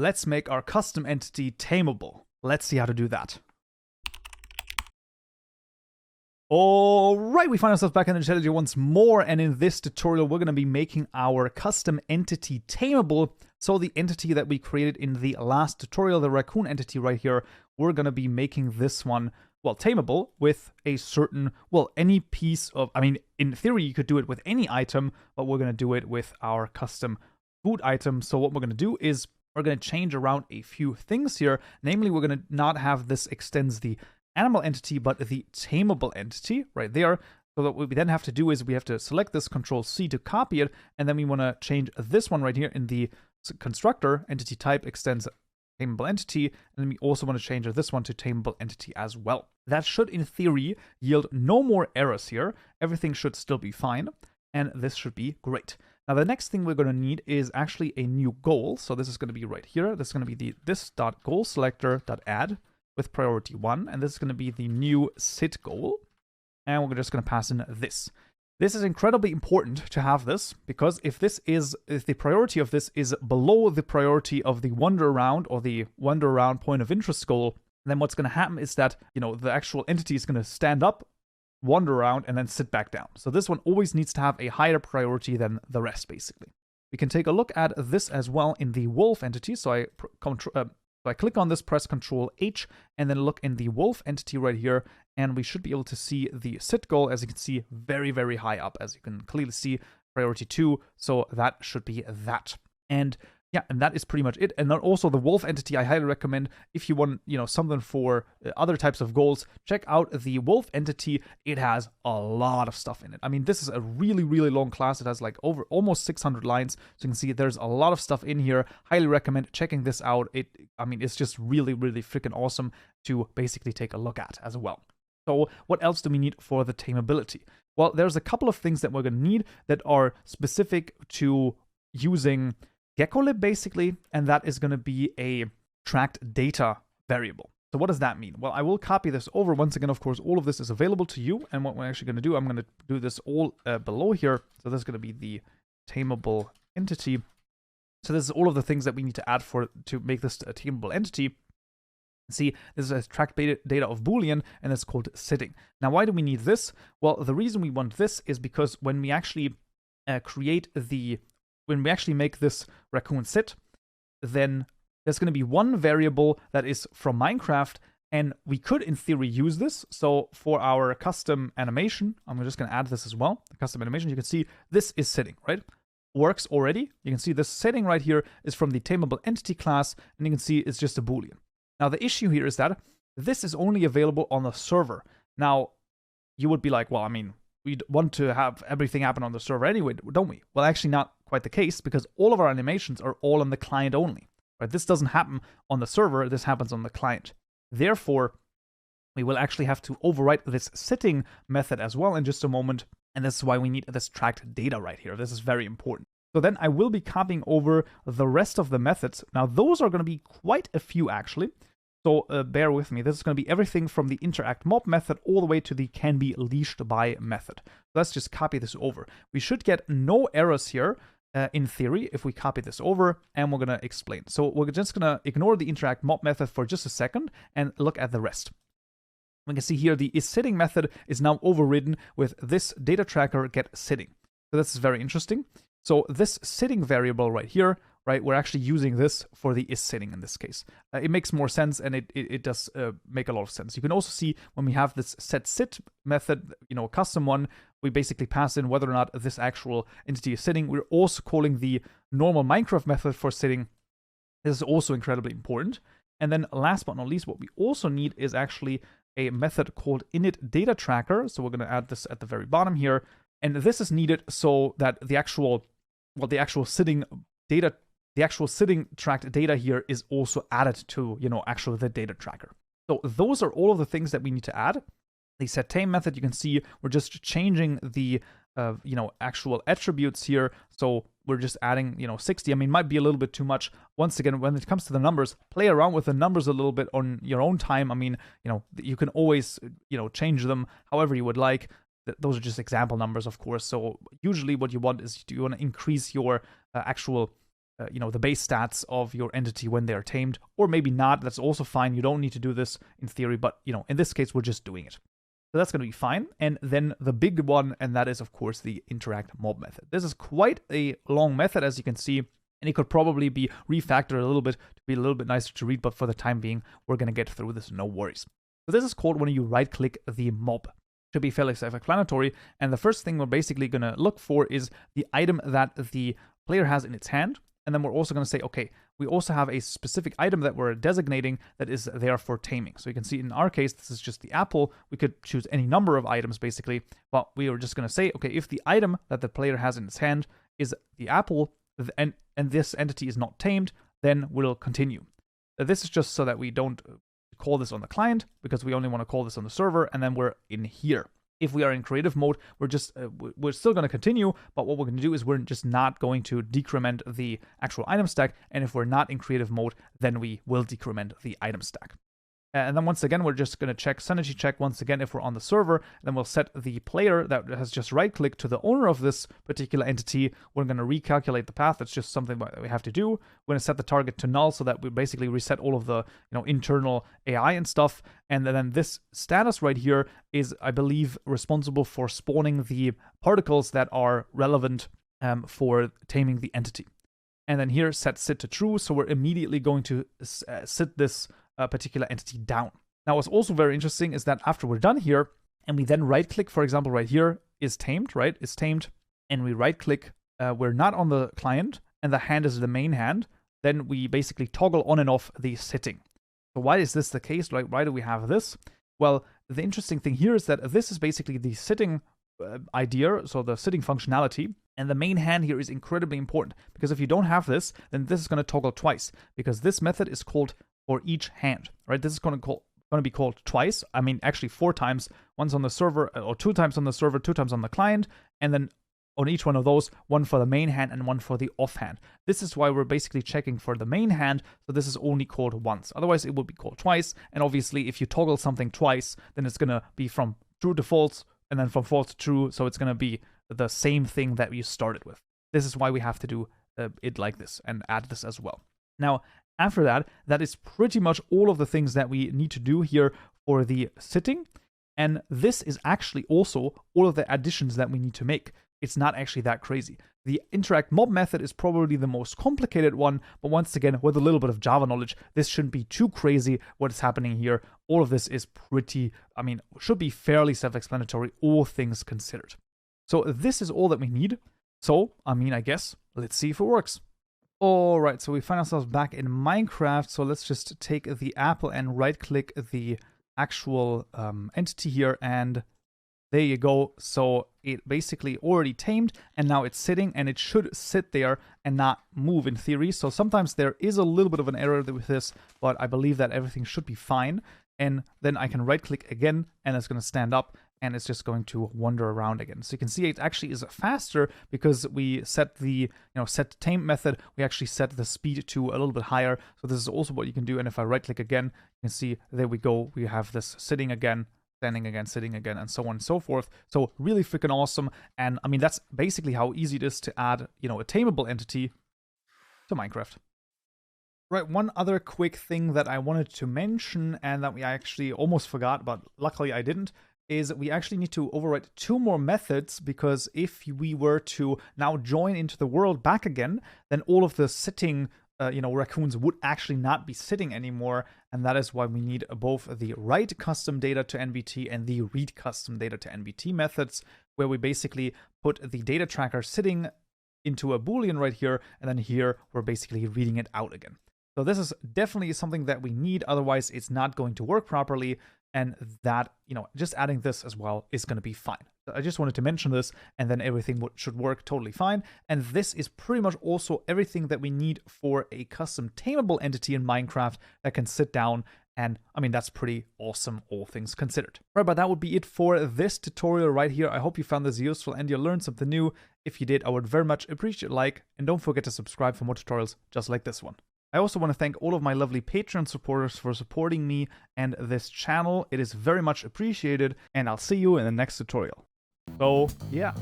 let's make our custom entity tameable. Let's see how to do that. Alright, we find ourselves back in the strategy once more, and in this tutorial we're going to be making our custom entity tameable. So the entity that we created in the last tutorial, the raccoon entity right here, we're going to be making this one, well, tameable with a certain, well, any piece of, I mean, in theory you could do it with any item, but we're going to do it with our custom food item. So what we're going to do is we're going to change around a few things here. Namely, we're going to not have this extends the animal entity, but the tameable entity right there. So what we then have to do is we have to select this, Control-C to copy it, and then we want to change this one right here in the constructor, entity type extends tameable entity, and then we also want to change this one to tameable entity as well. That should, in theory, yield no more errors here. Everything should still be fine, and this should be great. Now, the next thing we're going to need is actually a new goal. So this is going to be right here. This is going to be the this.goalSelector.add with priority 1, and this is going to be the new sit goal, and we're just going to pass in this. This is incredibly important to have this, because if the priority of this is below the priority of the wander around or the wander around point of interest goal, then what's going to happen is that, you know, the actual entity is going to stand up, wander around, and then sit back down. So this one always needs to have a higher priority than the rest, basically. We can take a look at this as well in the wolf entity. So I click on this, press Control-H, and then look in the wolf entity right here, and we should be able to see the sit goal, as you can see, very, very high up, as you can clearly see, priority 2, so that should be that. And yeah, and that is pretty much it. And then also the wolf entity, I highly recommend, if you want, you know, something for other types of goals, check out the wolf entity. It has a lot of stuff in it. I mean, this is a really, really long class. It has like over almost 600 lines. So you can see there's a lot of stuff in here. Highly recommend checking this out. I mean, it's just really, really freaking awesome to basically take a look at as well. So what else do we need for the tameability? Well, there's a couple of things that we're going to need that are specific to using Geckolib, basically, and that is going to be a tracked data variable. So what does that mean? Well, I will copy this over. Once again, of course, all of this is available to you, and what we're actually going to do, I'm going to do this all below here. So this is going to be the tameable entity. So this is all of the things that we need to add to make this a tameable entity. See, this is a tracked data of Boolean, and it's called sitting. Now, why do we need this? Well, the reason we want this is because when we actually when we actually make this raccoon sit, then there's going to be one variable that is from Minecraft, and we could, in theory, use this. So for our custom animation, I'm just going to add this as well. The custom animation, you can see this is sitting, right? Works already. You can see this setting right here is from the tameable entity class, and you can see it's just a Boolean. Now, the issue here is that this is only available on the server. Now, you would be like, well, I mean, we want to have everything happen on the server anyway, don't we? Well, actually not quite the case, because all of our animations are all on the client only, right? This doesn't happen on the server, this happens on the client. Therefore, we will actually have to overwrite this sitting method as well in just a moment, and this is why we need this tracked data right here. This is very important. So then I will be copying over the rest of the methods. Now, those are going to be quite a few, actually. So bear with me. This is going to be everything from the interact mob method all the way to the can be leashed by method. Let's just copy this over. We should get no errors here in theory if we copy this over, and we're going to explain. So we're just going to ignore the interact mob method for just a second and look at the rest. We can see here the isSitting method is now overridden with this data tracker get sitting. So this is very interesting. So this sitting variable right here, right, we're actually using this for the isSitting in this case. It makes more sense, and it does make a lot of sense. You can also see when we have this setSit method, you know, a custom one, we basically pass in whether or not this actual entity is sitting. We're also calling the normal Minecraft method for sitting. This is also incredibly important. And then last but not least, what we also need is actually a method called initDataTracker. So we're going to add this at the very bottom here. And this is needed so that the actual sitting data, the actual sitting tracked data here is also added to, you know, actually the data tracker. So those are all of the things that we need to add. The setTame method, you can see we're just changing the, you know, actual attributes here. So we're just adding, you know, 60. I mean, might be a little bit too much. Once again, when it comes to the numbers, play around with the numbers a little bit on your own time. I mean, you know, you can always, you know, change them however you would like. Those are just example numbers, of course. So usually what you want is you want to increase your actual the base stats of your entity when they are tamed, or maybe not. That's also fine. You don't need to do this in theory, but in this case, we're just doing it. So that's going to be fine. And then the big one, and that is, of course, the interact mob method. This is quite a long method, as you can see, and it could probably be refactored a little bit to be a little bit nicer to read, but for the time being, we're going to get through this, no worries. So this is called when you right-click the mob. Should be fairly self-explanatory, and the first thing we're basically going to look for is the item that the player has in its hand, and then we're also going to say, okay, we also have a specific item that we're designating that is there for taming. So you can see in our case, this is just the apple. We could choose any number of items, basically, but we are just going to say, okay, if the item that the player has in its hand is the apple, and this entity is not tamed, then we'll continue. This is just so that we don't call this on the client, because we only want to call this on the server, and then we're in here. If we are in creative mode, we're still going to continue, but what we're going to do is we're just not going to decrement the actual item stack, and if we're not in creative mode, then we will decrement the item stack. And then once again, we're just going to check sanity check once again if we're on the server. Then we'll set the player that has just right-clicked to the owner of this particular entity. We're going to recalculate the path. That's just something that we have to do. We're going to set the target to null so that we basically reset all of the internal AI and stuff. And then this status right here is, I believe, responsible for spawning the particles that are relevant for taming the entity. And then here set sit to true. So we're immediately going to sit this particular entity down. Now, what's also very interesting is that after we're done here, and we then right-click, for example, right here, is tamed, right? Is tamed, and we right-click, we're not on the client, and the hand is the main hand, then we basically toggle on and off the sitting. So why is this the case? Like, why do we have this? Well, the interesting thing here is that this is basically the sitting idea, so the sitting functionality, and the main hand here is incredibly important, because if you don't have this, then this is going to toggle twice, because this method is called for each hand, right? This is going to be called twice. I mean, actually 4 times. Once on the server, or 2 times on the server, 2 times on the client, and then on each one of those, 1 for the main hand and 1 for the off hand. This is why we're basically checking for the main hand, so this is only called once. Otherwise, it would be called twice, and obviously, if you toggle something twice, then it's going to be from true to false, and then from false to true, so it's going to be the same thing that you started with. This is why we have to do it like this, and add this as well. Now, after that, that is pretty much all of the things that we need to do here for the sitting. And this is actually also all of the additions that we need to make. It's not actually that crazy. The interact mob method is probably the most complicated one, but once again, with a little bit of Java knowledge, this shouldn't be too crazy what is happening here. All of this is should be fairly self-explanatory, all things considered. So this is all that we need. So, I guess, let's see if it works. Alright, so we find ourselves back in Minecraft, so let's just take the apple and right-click the actual entity here, and there you go. So it basically already tamed, and now it's sitting, and it should sit there and not move in theory. So sometimes there is a little bit of an error with this, but I believe that everything should be fine. And then I can right-click again, and it's going to stand up, and it's just going to wander around again. So you can see it actually is faster because we set the set tame method. We actually set the speed to a little bit higher. So this is also what you can do. And if I right-click again, you can see there we go. We have this sitting again, standing again, sitting again, and so on and so forth. So really freaking awesome. And that's basically how easy it is to add a tameable entity to Minecraft. Right, one other quick thing that I wanted to mention, and that we actually almost forgot, but luckily I didn't, is we actually need to override 2 more methods, because if we were to now join into the world back again, then all of the sitting raccoons would actually not be sitting anymore, and that is why we need both the write custom data to NBT and the read custom data to NBT methods, where we basically put the data tracker sitting into a Boolean right here, and then here we're basically reading it out again. So this is definitely something that we need, otherwise it's not going to work properly, and that, just adding this as well is going to be fine. I just wanted to mention this, and then everything should work totally fine. And this is pretty much also everything that we need for a custom tameable entity in Minecraft that can sit down, and that's pretty awesome, all things considered. Right, but that would be it for this tutorial right here. I hope you found this useful and you learned something new. If you did, I would very much appreciate a like, and don't forget to subscribe for more tutorials just like this one. I also want to thank all of my lovely Patreon supporters for supporting me and this channel. It is very much appreciated, and I'll see you in the next tutorial. So, yeah.